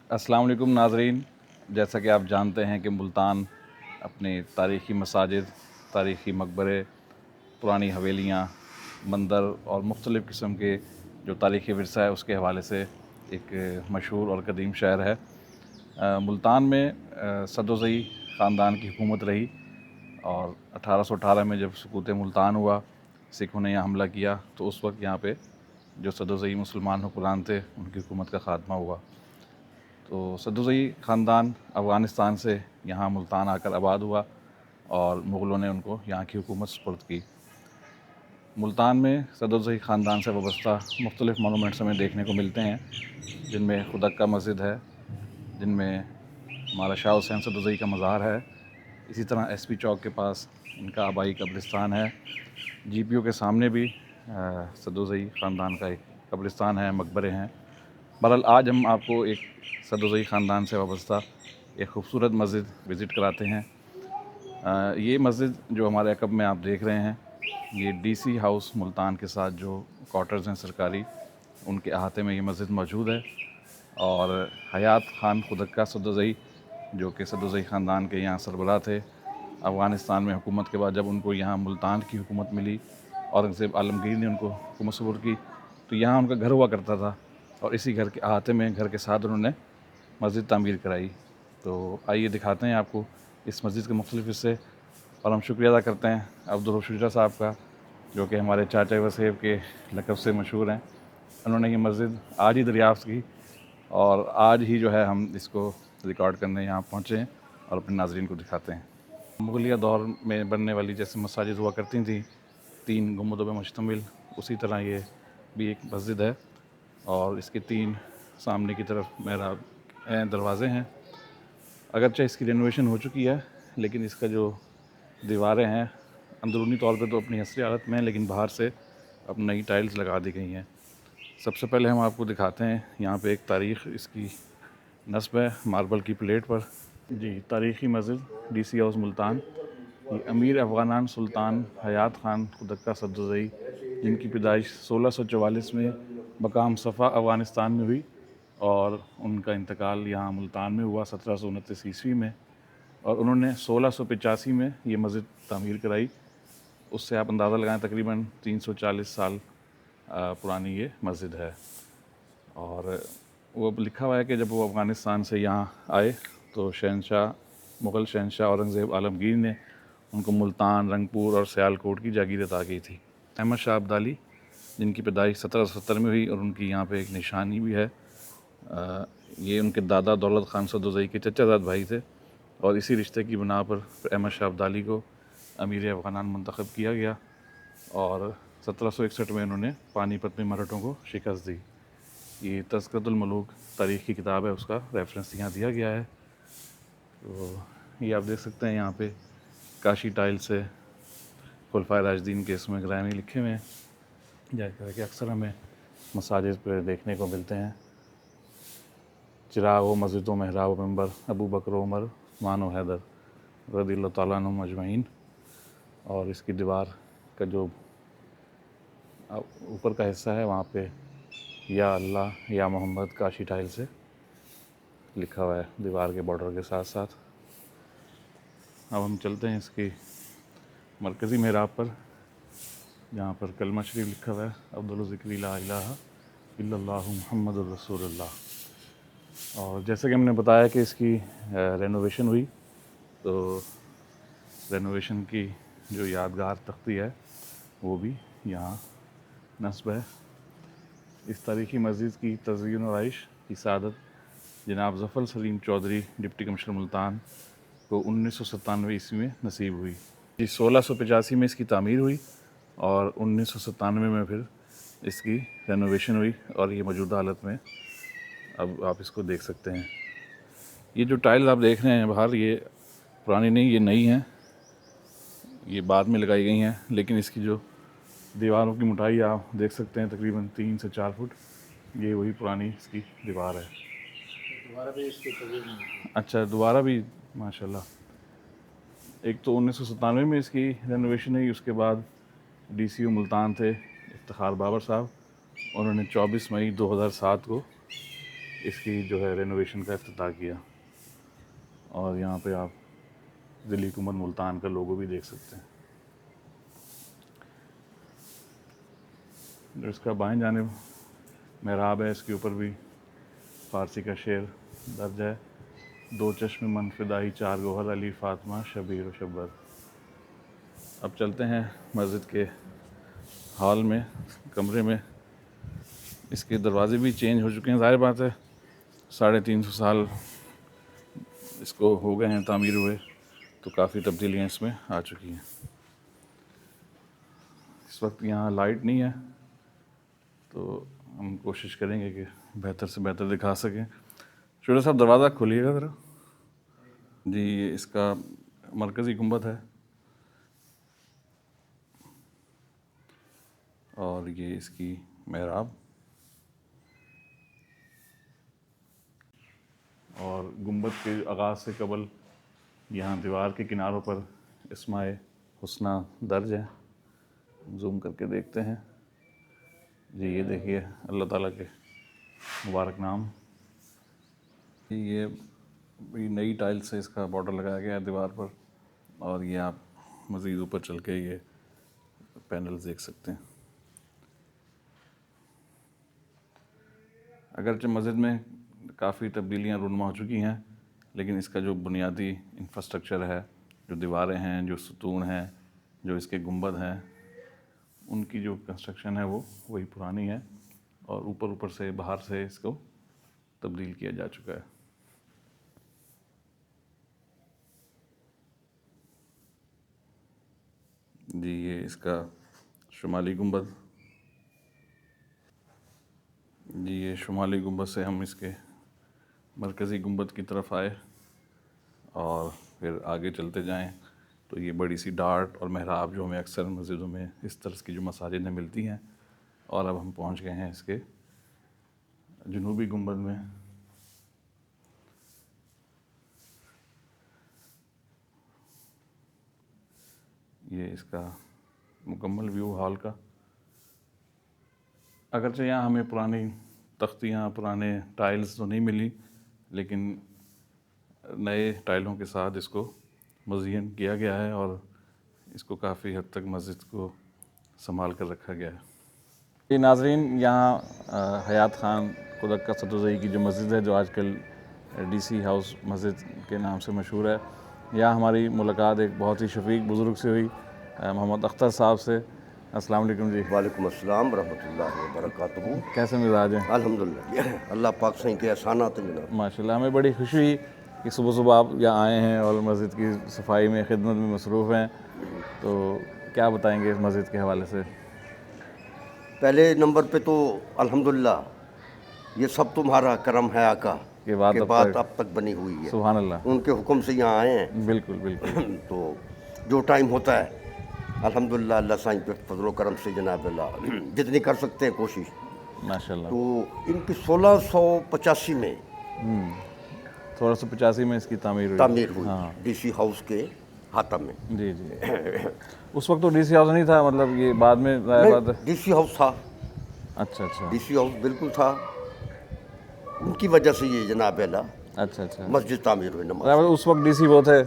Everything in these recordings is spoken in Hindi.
अस्सलाम वालेकुम नाज़रीन। जैसा कि आप जानते हैं कि मुल्तान अपने तारीख़ी मसाजिद, तारीख़ी मकबरे, पुरानी हवेलियाँ, मंदिर और मुख्तलिफ़ किस्म के जो तारीख़ी विरसा है उसके हवाले से एक मशहूर और कदीम शहर है। मुल्तान में सदोज़ई ख़ानदान की हुकूमत रही और 1818 में जब सुकूत मुल्तान हुआ, सिखों ने यहाँ हमला किया, तो उस वक्त यहाँ पे जो सदोज़ई मुसलमान हुक्मरान थे उनकी हुकूमत का ख़ात्मा हुआ। तो सदोज़ई ख़ानदान अफ़गानिस्तान से यहाँ मुल्तान आकर आबाद हुआ और मुग़लों ने उनको यहाँ की हुकूमत सुपुर्द की। मुल्तान में सदोज़ई ख़ानदान से वाबस्ता मुख्तलिफ़ मोनूमेंट्स हमें देखने को मिलते हैं, जिनमें खुदक्का मस्जिद है, जिनमें हमारा शाह हुसैन सदोज़ई का मज़ार है। इसी तरह एसपी चौक के पास इनका आबाई कब्रिस्तान है। जीपीओ के सामने भी सदोज़ई ख़ानदान का एक कब्रिस्तान है, मकबरे हैं। बहरहाल आज हम आपको एक सदोज़ई ख़ानदान से वाबस्ता एक खूबसूरत मस्जिद विज़िट कराते हैं। ये मस्जिद जो हमारे अक़ब में आप देख रहे हैं, ये डीसी हाउस मुल्तान के साथ जो क्वार्टर्स हैं सरकारी, उनके अहाते में ये मस्जिद मौजूद है। और हयात ख़ान खुदक्का सदोज़ई, जो कि सदोज़ई ख़ानदान के यहाँ सरबराह थे, अफ़गानिस्तान में हुकूमत के बाद जब उनको यहाँ मुल्तान की हुकूमत मिली, औरंगज़ेब आलमगीर ने उनको हुकूमत सुपुर्द की, तो यहाँ उनका घर हुआ करता था और इसी घर के अहाते में, घर के साथ उन्होंने मस्जिद तामीर कराई। तो आइए दिखाते हैं आपको इस मस्जिद के मुख्तलिफ़ हिस्से। और हम शुक्रिया अदा करते हैं अब्दुल शुजा साहब का, जो कि हमारे चाचा वसेब के लक़ब से मशहूर हैं। उन्होंने ये मस्जिद आज ही दरियाफ़्त की और आज ही जो है हम इसको रिकॉर्ड करने यहाँ पहुँचे हैं और अपने नाज़रीन को दिखाते हैं। मुग़लिया दौर में बनने वाली जैसे मसाजिद हुआ करती थी, 3 गुंबदों पे मुश्तमिल, उसी तरह ये भी एक मस्जिद है और इसके 3 सामने की तरफ मेहराब दरवाज़े हैं। अगरचे इसकी रेनोवेशन हो चुकी है, लेकिन इसका जो दीवारें हैं अंदरूनी तौर पे तो अपनी असली हालत में हैं, लेकिन बाहर से अब नई टाइल्स लगा दी गई हैं। सबसे पहले हम आपको दिखाते हैं यहाँ पे एक तारीख़ इसकी नस्ब है मार्बल की प्लेट पर। जी, तारीख़ी मस्जिद डीसी हाउस मुल्तान। ये अमीर अफ़गानान सुल्तान हयात ख़ान खुदक्का सदोज़ई, जिनकी पैदाइश 1644 में मकाम सफ़ा अफ़गानिस्तान में हुई और उनका इंतकाल यहाँ मुल्तान में हुआ 1729 ईस्वी में, और उन्होंने 1685 में ये मस्जिद तामीर कराई। उससे आप अंदाज़ा लगाएं तकरीबन 340 साल पुरानी ये मस्जिद है। और वो लिखा हुआ है कि जब वो अफ़गानिस्तान से यहाँ आए तो मुग़ल शहंशाह औरंगज़ेब आलमगीर ने उनको मुल्तान, रंगपुर और सियालकोट की जागीर अता की थी। अहमद शाह अब्दाली, जिनकी पैदाइश 1770 में हुई और उनकी यहाँ पे एक निशानी भी है, ये उनके दादा दौलत ख़ान सदोज़ई के चचाज़ाद भाई थे और इसी रिश्ते की बिना पर अहमद शाह अब्दाली को अमीर अफ़गानान मुंतखब किया गया और 1761 में उन्होंने पानीपत में मराठों को शिकस्त दी। ये तज़किरतुल मलूक तारीख़ की किताब है, उसका रेफरेंस यहाँ दिया गया है। तो ये आप देख सकते हैं यहाँ पे काशी टाइल से खुलफाए राशिदीन के इसमें ग्रामी लिखे हुए हैं, जैसा कि अक्सर हमें मसाजिद पर देखने को मिलते हैं। चिराग व मस्जिद व मेहराब व मिंबर अबू बकर उमर उस्मान व हैदर रज़ियल्लाहु तआला अन्हुम अजमईन। और इसकी दीवार का जो ऊपर का हिस्सा है वहाँ पे या अल्लाह या मोहम्मद काशी टाइल से लिखा हुआ है दीवार के बॉर्डर के साथ साथ। अब हम चलते हैं इसकी मरकज़ी मेहराब पर, जहाँ पर कलमा शरीफ लिखा हुआ है अफ़ज़लु ज़िक्रि ला इलाहा इल्लल्लाहु मुहम्मदुर रसूलुल्लाह। और जैसे कि हमने बताया कि इसकी रेनोवेशन हुई, तो रेनोवेशन की जो यादगार तख्ती है वो भी यहाँ नस्ब है। इस तारीख़ी मस्जिद की तज़यीन और आइश की सादत जनाब ज़फ़र सलीम चौधरी डिप्टी कमिश्नर मुल्तान को 1997 ईस्वी में नसीब हुई। जी, 1685 में इसकी तामीर हुई और 1997 में फिर इसकी रेनोवेशन हुई और ये मौजूदा हालत में अब आप इसको देख सकते हैं। ये जो टाइल्स आप देख रहे हैं बाहर, ये पुरानी नहीं, ये नई हैं, ये बाद में लगाई गई हैं, लेकिन इसकी जो दीवारों की मोटाई आप देख सकते हैं तकरीबन 3 से 4 फुट, ये वही पुरानी इसकी दीवार है। दोबारा भी इसकी तजवीज़ नहीं की। अच्छा, दोबारा भी माशाल्लाह। एक तो 1997 में इसकी रेनोवेशन हुई, उसके बाद डीसीओ मुल्तान थे इफ्तिखार बाबर साहब, उन्होंने 24 मई 2007 को इसकी जो है रेनोवेशन का इफ्तिताह किया। और यहाँ पे आप ज़िली हुकूमत मुल्तान का लोगो भी देख सकते हैं। जो इसका बाएं जानिब महराब है, इसके ऊपर भी फ़ारसी का शेर दर्ज है, दो चश्म मन फिदाई चार गोहर अली फ़ातिमा शबीर व शब्बर। अब चलते हैं मस्जिद के हॉल में, कमरे में। इसके दरवाजे भी चेंज हो चुके हैं, ज़ाहिर बात है 350 साल इसको हो गए हैं तामीर हुए, तो काफ़ी तब्दीलियाँ इसमें आ चुकी हैं। इस वक्त यहाँ लाइट नहीं है, तो हम कोशिश करेंगे कि बेहतर से बेहतर दिखा सकें। छोटा साहब दरवाज़ा खोलिएगा ज़रा जी। ये इसका मरकज़ी गुंबद है और ये इसकी महराब, और गुंबद के आगाज़ से कबल यहाँ दीवार के किनारों पर इस्माए हुस्ना दर्ज है। जूम करके देखते हैं जी, ये देखिए अल्लाह ताला के मुबारक नाम। ये नई टाइल से इसका बॉर्डर लगाया गया है दीवार पर, और ये आप मज़ीद ऊपर चल के ये पैनल्स देख सकते हैं। अगरचे मस्जिद में काफ़ी तब्दीलियाँ रूनुमा हो चुकी हैं, लेकिन इसका जो बुनियादी इंफ्रास्ट्रक्चर है, जो दीवारें हैं, जो सतून हैं, जो इसके गुंबद हैं, उनकी जो कंस्ट्रक्शन है वो वही पुरानी है, और ऊपर से बाहर से इसको तब्दील किया जा चुका है। जी, ये इसका शुमाली गुंबद जी। ये शुमाली गुंबद से हम इसके मरकज़ी गुंबद की तरफ आए और फिर आगे चलते जाएं तो ये बड़ी सी डार्ट और महराब जो हमें अक्सर मस्जिदों में इस तरह की जो मसाजिद में मिलती हैं, और अब हम पहुंच गए हैं इसके जनूबी गुंबद में। ये इसका मुकम्मल व्यू हॉल का। अगरचे यहाँ हमें पुरानी तख्तियाँ, पुराने टाइल्स तो नहीं मिली, लेकिन नए टाइलों के साथ इसको मज़ीन किया गया है और इसको काफ़ी हद तक मस्जिद को संभाल कर रखा गया है। ये नाज़रीन, यहाँ हयात ख़ान खुदक्का सदुज़ई की जो मस्जिद है, जो आजकल डीसी हाउस मस्जिद के नाम से मशहूर है, यहाँ हमारी मुलाकात एक बहुत ही शफ़ीक बुज़ुर्ग से हुई, मोहम्मद अख्तर साहब से। अस्सलाम वालेकुम जी। वालेकुम अस्सलाम रहमतुल्लाहि व बरकातहू। कैसे मिजाज हैं? अल्हम्दुलिल्लाह, अल्लाह पाक सही के एहसानात हैं जनाब। माशाल्लाह, हमें बड़ी खुशी हुई कि सुबह सुबह आप यहाँ आए हैं और मस्जिद की सफाई में, खिदमत में मसरूफ़ हैं। तो क्या बताएंगे इस मस्जिद के हवाले से? पहले नंबर पे तो अल्हम्दुलिल्लाह ये सब तुम्हारा करम है आका के बाद अब तक बनी हुई है। सुभान अल्लाह। उनके हुक्म से यहाँ आए हैं। बिल्कुल बिल्कुल। तो जो टाइम होता है अल्हम्दुलिल्लाह अल्लाह साईं पे फजलो करम से जनाब अल्लाह जितनी कर सकते हैं कोशिश। माशाल्लाह। तो इनकी 1685 में 1685 में इसकी तामीर हुई। हाँ। डीसी हाउस के हातम में। जी जी। उस वक्त तो डीसी हाउस नहीं था, मतलब ये बाद में बात है। डीसी हाउस था। अच्छा। डीसी हाउस बिल्कुल था, उनकी वजह से ये जनाब अल्लाह अच्छा मस्जिद तामीर हुई। नमाज उस वक्त डीसी वो थे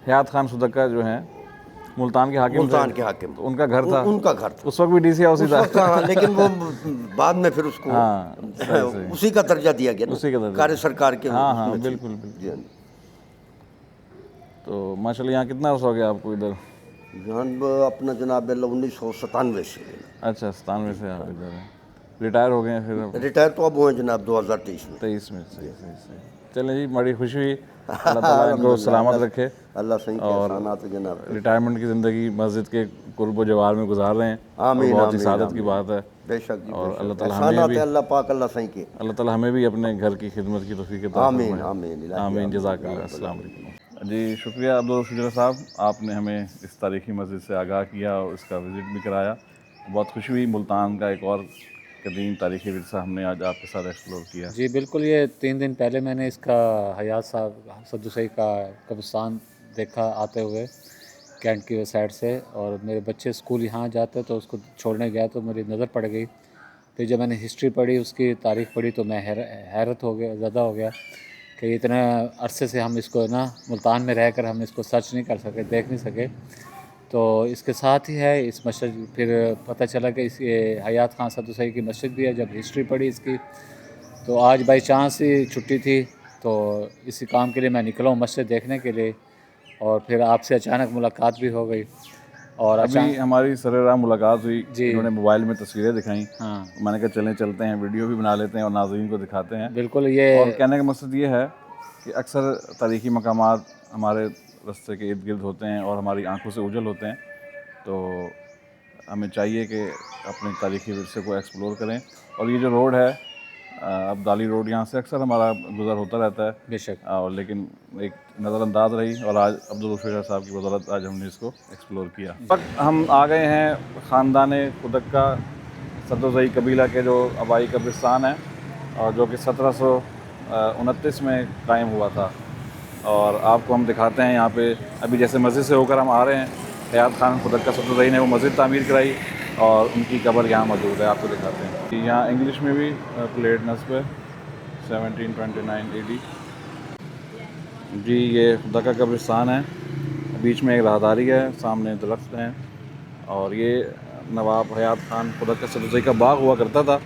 हयात खान सुदक्का, जो हैं मुल्तान के हाकिम तो उनका घर था। उनका घर था। उस वक्त भी डीसी हाउस ही था। लेकिन वो बाद में फिर उसको सही। उसी का दर्जा दिया गया, उसी का दर्जा कार्य सरकार के। हाँ बिल्कुल। तो माशाल्लाह, यहाँ कितना अर्सा हो गया आपको इधर? अपना जनाब 1997 से। अच्छा, 97 से आप इधर हैं। रिटायर हो गए हैं फिर? रिटायर तो अब हुए जनाब 2023 में। 23 में। सही। चलें जी, बड़ी खुशी हुई। अल्लाह ताला इनको सलामत रखे। अल्लाह सही के एहसानात है जनाब। रिटायरमेंट की ज़िंदगी मस्जिद के कुर्ब जवार में गुजार रहे हैं। आमीन। बहुत ही सादत की बात है। बेशक जी, और अल्लाह ताला एहसानात है अल्लाह पाक अल्लाह सही के। अल्लाह ताला हमें भी अपने घर की खिदमत की तौफीक अता फरमाए। आमीन आमीन। जज़ाकल्लाह। अस्सलाम वालेकुम जी। शुक्रिया अब्दुल शुक्रिया साहब, आपने हमें इस तारीख़ी मस्जिद से आगाह किया और इसका विज़िट भी कराया। बहुत खुशी हुई। मुल्तान का एक और कदीम तारीख़ी विरसा हमने आज आपके साथ एक्सप्लोर किया। जी बिल्कुल। ये 3 दिन पहले मैंने इसका हयात साहब सदुसई का कब्रिस्तान देखा आते हुए कैंट की साइड से, और मेरे बच्चे स्कूल यहाँ जाते तो उसको छोड़ने गया तो मेरी नज़र पड़ गई। फिर जब मैंने हिस्ट्री पढ़ी, उसकी तारीख़ पढ़ी, तो मैं हैरत हो गया, ज़दा हो गया कि इतने अरसे से हम इसको ना मुल्तान में रहकर हम इसको सर्च नहीं कर सके, देख नहीं सके। तो इसके साथ ही है इस मस्जिद, फिर पता चला कि इस हयात खान सद्दुसई की मस्जिद भी है। जब हिस्ट्री पढ़ी इसकी, तो आज बाई चांस ही छुट्टी थी, तो इसी काम के लिए मैं निकला हूँ मस्जिद देखने के लिए, और फिर आपसे अचानक मुलाकात भी हो गई। और अभी हमारी सरेराह मुलाकात हुई, जी। इन्होंने मोबाइल में तस्वीरें दिखाई, हाँ, मैंने कहा चलें चलते हैं, वीडियो भी बना लेते हैं और नाज़रीन को दिखाते हैं। बिल्कुल। ये और कहने का मकसद ये है कि अक्सर तारीख़ी मकामात हमारे रास्ते के इर्द गिर्द होते हैं और हमारी आंखों से ओझल होते हैं, तो हमें चाहिए कि अपने तारीख़ी विरसे को एक्सप्लोर करें। और ये जो रोड है अब्दाली रोड, यहाँ से अक्सर हमारा गुज़र होता रहता है, बेशक। और लेकिन एक नज़रअंदाज रही, और आज अब्दुल रफ़ीक साहब की बदौलत आज हमने इसको एक्सप्लोर किया। अब हम आ गए हैं ख़ानदान खुदक्का सद्दुसई कबीला के जो आबाई कब्रिस्तान है, और जो कि 1729 में कायम हुआ था। और आपको हम दिखाते हैं यहाँ पे, अभी जैसे मस्जिद से होकर हम आ रहे हैं, हयात खान खुदक्का सद्दुसई ने वो मस्जिद तामीर कराई और उनकी कब्र यहाँ मौजूद है, आपको दिखाते हैं। यहाँ इंग्लिश में भी प्लेट नस्ब है 1729 AD। जी, ये खुदक्का कब्रिस्तान है, बीच में एक राहदारी है, सामने दरख्त हैं, और ये नवाब हयात खान खुदक्का सद्दुसई का बाग हुआ करता था,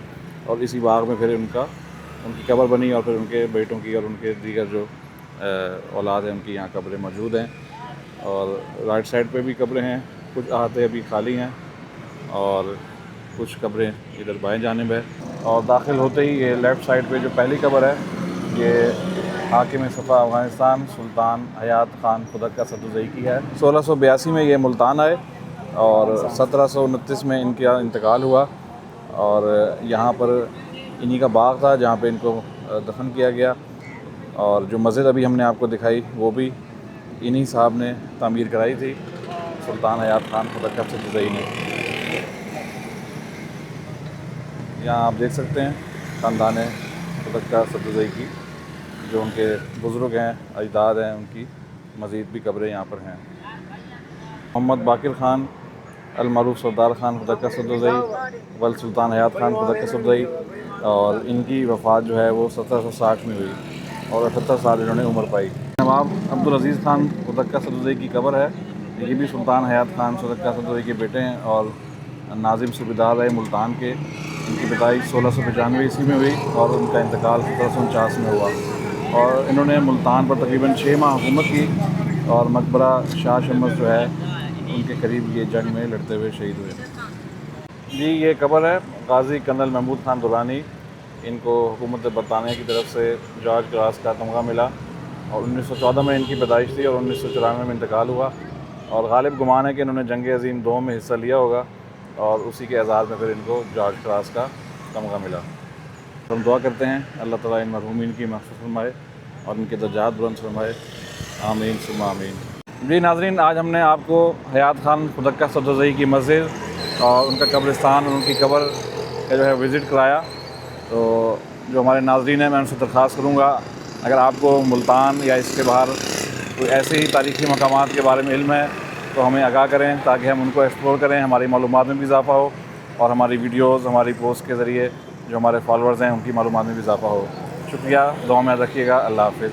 और इसी बाग में फिर उनकी कब्र बनी, और फिर उनके बेटों की और उनके दीगर जो औलाद हैं उनकी यहाँ कब्रें मौजूद हैं। और राइट साइड पे भी कब्रें हैं, कुछ आहते अभी खाली हैं, और कुछ कब्रें इधर बाएं जानिब है। और दाखिल होते ही ये लेफ़्ट साइड पे जो पहली कब्र है, ये हाकिम सफ़ा अफ़गानिस्तान सुल्तान हयात खान खुदक्का सद्दुसई की है। 1682 में ये मुल्तान आए और 1729 में इनका इंतकाल हुआ, और यहाँ पर इन्हीं का बाग था जहाँ पे इनको दफन किया गया। और जो मस्जिद अभी हमने आपको दिखाई, वो भी इन्हीं साहब ने तामीर कराई थी, सुल्तान हयात खान खुदक्का सद्दुसई ने। यहाँ आप देख सकते हैं ख़ानदान खुदक्का सद्दुसई की, जो उनके बुज़ुर्ग हैं, अजदाद हैं, उनकी मज़ीद भी कब्रें यहाँ पर हैं। मोहम्मद बाकिर ख़ान अल-मारूफ़ सरदार ख़ान खुदक्का सद्दुसई वल सुल्तान हयात खान खुदक्का सद्दुसई, और इनकी वफ़ात जो है वो 1760 में हुई, और 78 साल इन्होंने उम्र पाई। नवाब अब्दुल अज़ीज़ ख़ान खुदक्का सद्दुसई की कब्र है, ये भी सुल्तान हयात खान खुदक्का सद्दुसई के बेटे हैं और नाज़िम सूबेदार रहे मुल्तान के। इनकी पैदाइश 1695 ईस्वी में हुई और उनका इंतकाल 1749 में हुआ, और इन्होंने मुल्तान पर तकरीबन 6 माह हुकूमत की, और मकबरा शाह शमस जो है उनके करीब ये जंग में लड़ते हुए शहीद हुए। जी, ये कब्र है गाज़ी कर्नल महमूद ख़ान दुरानी। इनको हुकूमत बरतानिया की तरफ से जॉर्ज क्रॉस का तमगा मिला, और 1914 में इनकी पैदाइश थी और 1994 में इंतकाल हुआ। और गालिब गुमान है कि इन्होंने जंग अज़ीम 2 में हिस्सा लिया होगा, और उसी के एज़ाज़ में फिर इनको जॉर्ज क्रॉस का तमगा मिला। हम दुआ करते हैं अल्लाह ताला इन मरहूमीन की मग़फ़िरत फरमाए और इनके दर्जात बुलंद फरमाए, आमीन सुम्मा आमीन। जी नाज़रीन, आज हमने आपको हयात खान खुदक्का सद्दुसई की मस्जिद और उनका कब्रिस्तान और उनकी कब्र का जो है विज़िट कराया। तो जो हमारे नाज़रीन हैं, मैं उनसे दरख्वास्त करूँगा, अगर आपको मुल्तान या इसके बाहर कोई ऐसे ही तारीख़ी मकामात के बारे में इल्म है तो हमें आगाह करें, ताकि हम उनको एक्सप्लोर करें, हमारी मालूमात में भी इजाफ़ा हो, और हमारी वीडियोज़ हमारी पोस्ट के ज़रिए जो हमारे फॉलोअर्स हैं उनकी मालूमात में भी इजाफ़ा हो। शुक्रिया, दुआ में याद रखिएगा। अल्लाह हाफ़िज़।